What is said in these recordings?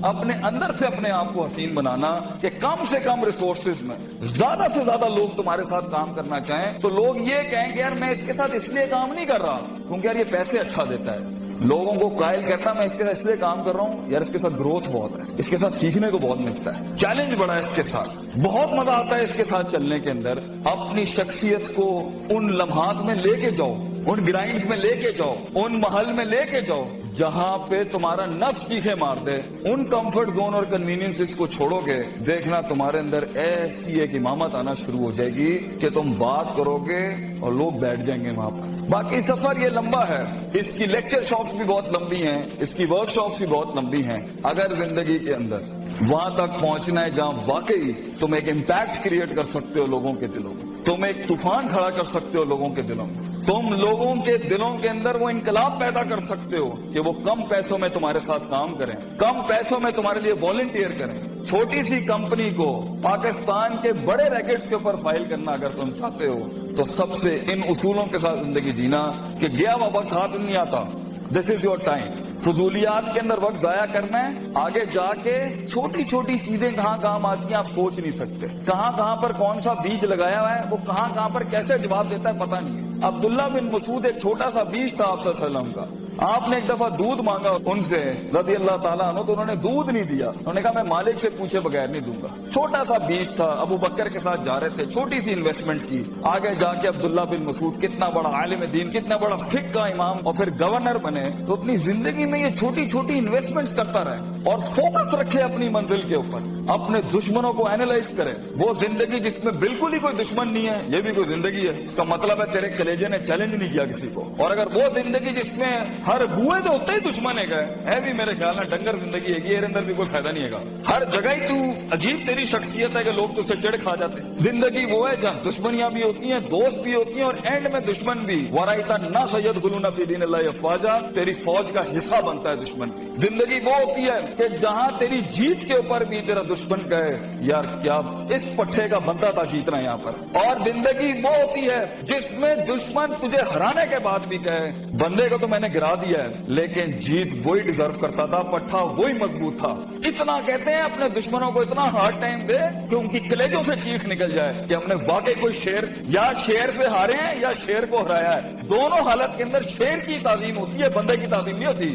اپنے اندر سے اپنے آپ کو حسین بنانا کہ کم سے کم ریسورسز میں زیادہ سے زیادہ لوگ تمہارے ساتھ کام کرنا چاہیں تو لوگ یہ کہیں کہ یار میں اس کے ساتھ اس لیے کام نہیں کر رہا کیونکہ یار یہ پیسے اچھا دیتا ہے. لوگوں کو قائل کرنا میں اس کے ساتھ اس لیے کام کر رہا ہوں یار اس کے ساتھ گروتھ بہت ہے, اس کے ساتھ سیکھنے کو بہت ملتا ہے, چیلنج بڑا ہے اس کے ساتھ, بہت مزہ آتا ہے اس کے ساتھ چلنے کے اندر. اپنی شخصیت کو ان لمحات میں لے کے جاؤ, ان گرائنڈز میں لے کے جاؤ, ان محل میں لے کے جاؤ جہاں پہ تمہارا نفس چیخے مار دے. ان کمفرٹ زون اور کنوینئنس کو چھوڑو گے, دیکھنا تمہارے اندر ایسی ایک امامت آنا شروع ہو جائے گی کہ تم بات کرو گے اور لوگ بیٹھ جائیں گے وہاں پر. باقی سفر یہ لمبا ہے, اس کی لیکچر شاپس بھی بہت لمبی ہیں, اس کی ورک شاپس بھی بہت لمبی ہیں. اگر زندگی کے اندر وہاں تک پہنچنا ہے جہاں واقعی تم ایک امپیکٹ کریٹ کر سکتے ہو لوگوں کے دلوں میں, تم ایک طوفان کھڑا کر سکتے ہو لوگوں کے دلوں میں, تم لوگوں کے دلوں کے اندر وہ انقلاب پیدا کر سکتے ہو کہ وہ کم پیسوں میں تمہارے ساتھ کام کریں, کم پیسوں میں تمہارے لیے والنٹیئر کریں. چھوٹی سی کمپنی کو پاکستان کے بڑے ریکٹس کے اوپر فائل کرنا اگر تم چاہتے ہو تو سب سے ان اصولوں کے ساتھ زندگی جینا کہ گیا ہوا وقت ہاتھ نہیں آتا. دس از یور ٹائم. فضولیات کے اندر وقت ضائع کرنا ہے, آگے جا کے چھوٹی چھوٹی چیزیں کہاں کام آتی ہیں آپ سوچ نہیں سکتے. کہاں کہاں پر کون سا بیج لگایا ہوا ہے وہ کہاں کہاں پر کیسے جواب دیتا ہے پتہ نہیں ہے. عبداللہ بن مسعود ایک چھوٹا سا بیج تھا آپ صلی اللہ علیہ وسلم کا. آپ نے ایک دفعہ دودھ مانگا ان سے رضی اللہ تعالیٰ عنہ تو انہوں نے دودھ نہیں دیا. انہوں نے کہا میں مالک سے پوچھے بغیر نہیں دوں گا. چھوٹا سا بیج تھا, ابو بکر کے ساتھ جا رہے تھے, چھوٹی سی انویسٹمنٹ کی. آگے جا کے عبداللہ بن مسعود کتنا بڑا عالم دین, کتنا بڑا فقہ کا امام اور پھر گورنر بنے. تو اپنی زندگی میں یہ چھوٹی چھوٹی انویسٹمنٹس کرتا رہے اور فوکس رکھے اپنی منزل کے اوپر, اپنے دشمنوں کو اینالائز کرے. وہ زندگی جس میں بالکل ہی کوئی دشمن نہیں ہے یہ بھی کوئی زندگی ہے. اس کا مطلب ہے تیرے کلیجے نے چیلنج نہیں کیا کسی کو. اور اگر وہ زندگی جس میں ہر بوئے جو ہوتے ہی دشمن ہے بھی میرے خیال میں ڈنگر زندگی ہے, یہ اندر بھی کوئی فائدہ نہیں ہے. ہر جگہ ہی تو عجیب تیری شخصیت ہے کہ لوگ تو سے چڑ کھا جاتے ہیں. زندگی وہ ہے جہاں دشمنیاں بھی ہوتی ہیں, دوست بھی ہوتی ہیں اور اینڈ میں دشمن بھی. ورائتا نہ سید خلون فی دین اللہ افواجا, تیری فوج کا حصہ بنتا ہے دشمن بھی. زندگی وہ ہوتی ہے کہ جہاں تیری جیت کے اوپر بھی تیرا دشمن کہے یار کیا اس پٹھے کا بنتا تھا جیتنا یہاں پر. اور زندگی وہ ہوتی ہے جس میں دشمن تجھے ہرانے کے بعد بھی کہے بندے کو تو میں نے گرا دیا ہے لیکن جیت وہی ڈیزرو کرتا تھا, پٹھا وہی مضبوط تھا. اتنا کہتے ہیں اپنے دشمنوں کو اتنا ہارڈ ٹائم دے کہ ان کی کلیجوں سے چیخ نکل جائے کہ ہم نے واقعی کوئی شیر یا شیر سے ہارے ہیں یا شیر کو ہرایا ہے. دونوں حالت کے اندر شیر کی تعظیم ہوتی ہے, بندے کی تعظیم نہیں ہوتی.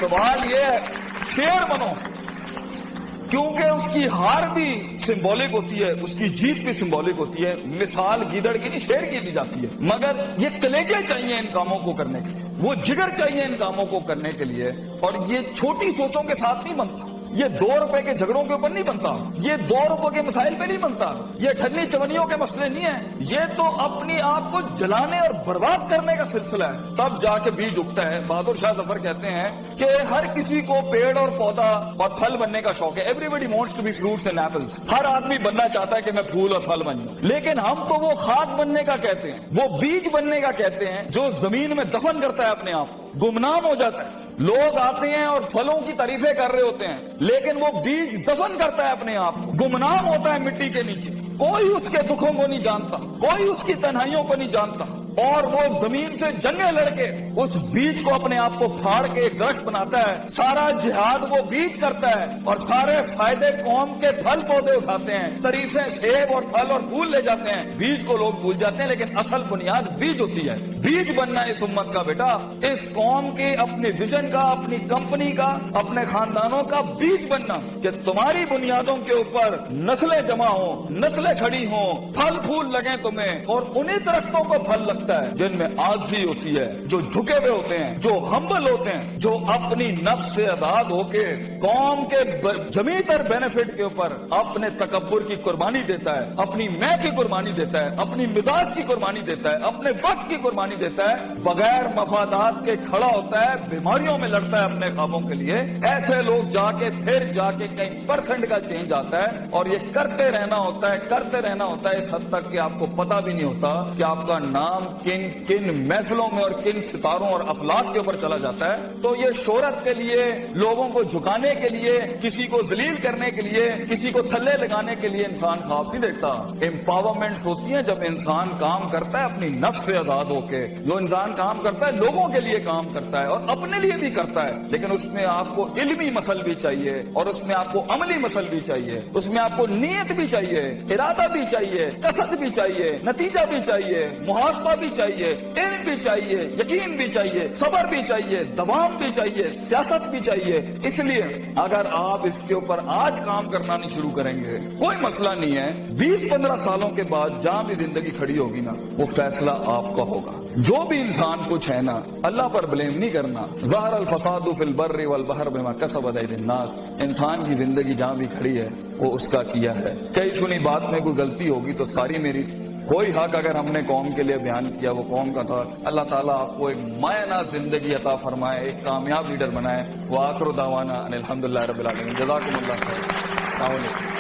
سوال یہ ہے شیر بنو کیونکہ اس کی ہار بھی سمبولک ہوتی ہے, اس کی جیت بھی سمبولک ہوتی ہے. مثال گیدڑ کی نہیں شیر کی دی جاتی ہے, مگر یہ کلیجے چاہیے ان کاموں کو کرنے کے لیے, وہ جگر چاہیے ان کاموں کو کرنے کے لیے. اور یہ چھوٹی سوچوں کے ساتھ نہیں بنتا, یہ 2 روپے کے جھگڑوں کے اوپر نہیں بنتا, یہ 2 روپے کے مسائل پہ نہیں بنتا, یہ ٹھنی چونیوں کے مسئلے نہیں ہیں. یہ تو اپنی آپ کو جلانے اور برباد کرنے کا سلسلہ ہے, تب جا کے بیج اگتا ہے. بہادر شاہ ظفر کہتے ہیں کہ ہر کسی کو پیڑ اور پودا اور پھل بننے کا شوق ہے. Everybody wants to be fruits and apples. ہر آدمی بننا چاہتا ہے کہ میں پھول اور پھل بن جاؤں, لیکن ہم تو وہ کھاد بننے کا کہتے ہیں, وہ بیج بننے کا کہتے ہیں جو زمین میں دفن کرتا ہے اپنے آپ کو, گمنام ہو جاتا ہے. لوگ آتے ہیں اور پھلوں کی تعریفیں کر رہے ہوتے ہیں لیکن وہ بیج دفن کرتا ہے اپنے آپ کو, گمنام ہوتا ہے مٹی کے نیچے. کوئی اس کے دکھوں کو نہیں جانتا, کوئی اس کی تنہائیوں کو نہیں جانتا, اور وہ زمین سے جنگیں لڑ کے اس بیج کو اپنے آپ کو پھاڑ کے ایک درخت بناتا ہے. سارا جہاد وہ بیج کرتا ہے اور سارے فائدے قوم کے پھل پودے اٹھاتے ہیں, تعریفیں سیب اور پھل اور پھول لے جاتے ہیں. بیج کو لوگ بھول جاتے ہیں لیکن اصل بنیاد بیج ہوتی ہے. بیج بننا اس امت کا بیٹا, اس قوم کی اپنی ویژن کا, اپنی کمپنی کا, اپنے خاندانوں کا بیج بننا کہ تمہاری بنیادوں کے اوپر نسلیں جمع ہوں, نسلیں کھڑی ہوں, پھل پھول لگیں تمہیں, اور انہی درختوں کو پھل لگتا ہے جن میں عاجزی ہوتی ہے, جو جھکے ہوئے ہوتے ہیں, جو ہمبل ہوتے ہیں, جو اپنی نفس سے آزاد ہو کے قوم کے جمیع تر بینیفٹ کے اوپر اپنے تکبر کی قربانی دیتا ہے, اپنی میں کی قربانی دیتا ہے, اپنی مزاج کی قربانی دیتا ہے, اپنے وقت کی قربانی دیتا ہے, بغیر مفادات کے کھڑا ہوتا ہے, بیماریوں میں لڑتا ہے اپنے خوابوں کے لیے. ایسے لوگ جا کے پھر جا کے کئی % کا چینج آتا ہے. اور یہ کرتے رہنا ہوتا ہے, کرتے رہنا ہوتا ہے اس حد تک کہ آپ کو پتہ بھی نہیں ہوتا کہ آپ کا نام کن کن محفلوں میں اور کن ستاروں اشعاروں اور افلاک کے اوپر چلا جاتا ہے تو یہ شہرت کے لیے، لوگوں کو جھکانے کے لیے، کسی کو ذلیل کرنے کے لیے، کسی کو تھلے لگانے کے لیے انسان خواب نہیں دیکھتا۔ امپاورمنٹس ہوتی ہیں جب انسان کام کرتا ہے اپنی نفس سے آزاد ہو کے، جو انسان کام کرتا ہے لوگوں کے لیے کام کرتا ہے اور اپنے لیے بھی کرتا ہے، لیکن اس میں آپ کو علمی مسل بھی چاہیے اور اس میں آپ کو عملی مسل بھی چاہیے، اس میں آپ کو نیت بھی چاہیے، ارادہ بھی چاہیے، قصد بھی چاہیے، نتیجہ بھی چاہیے، محاسبہ بھی چاہیے، علم بھی چاہیے، یقین بھی چاہیے، صبر بھی چاہیے، دوام بھی چاہیے، سیاست بھی چاہیے۔ اس لیے اگر آپ اس کے اوپر آج کام کرنا نہیں شروع کریں گے، کوئی مسئلہ نہیں ہے، 20-15 سالوں کے بعد جہاں بھی زندگی کھڑی ہوگی نا، وہ فیصلہ آپ کا ہوگا۔ جو بھی انسان کچھ ہے نا، اللہ پر بلیم نہیں کرنا۔ ظہر الفساد فی البر والبحر بما کسبت ایدی الناس، انسان کی زندگی جہاں بھی کھڑی ہے وہ اس کا کیا ہے۔ کئی سنی بات میں کوئی غلطی ہوگی تو ساری میری تھی، کوئی حق اگر ہم نے قوم کے لیے بیان کیا وہ قوم کا تھا۔ اللہ تعالیٰ آپ کو ایک معنی زندگی عطا فرمائے، ایک کامیاب لیڈر بنائے۔ وآخر دعوانا ان الحمدللہ رب العالمین۔ جزاکم اللہ خیر۔ السلام علیکم۔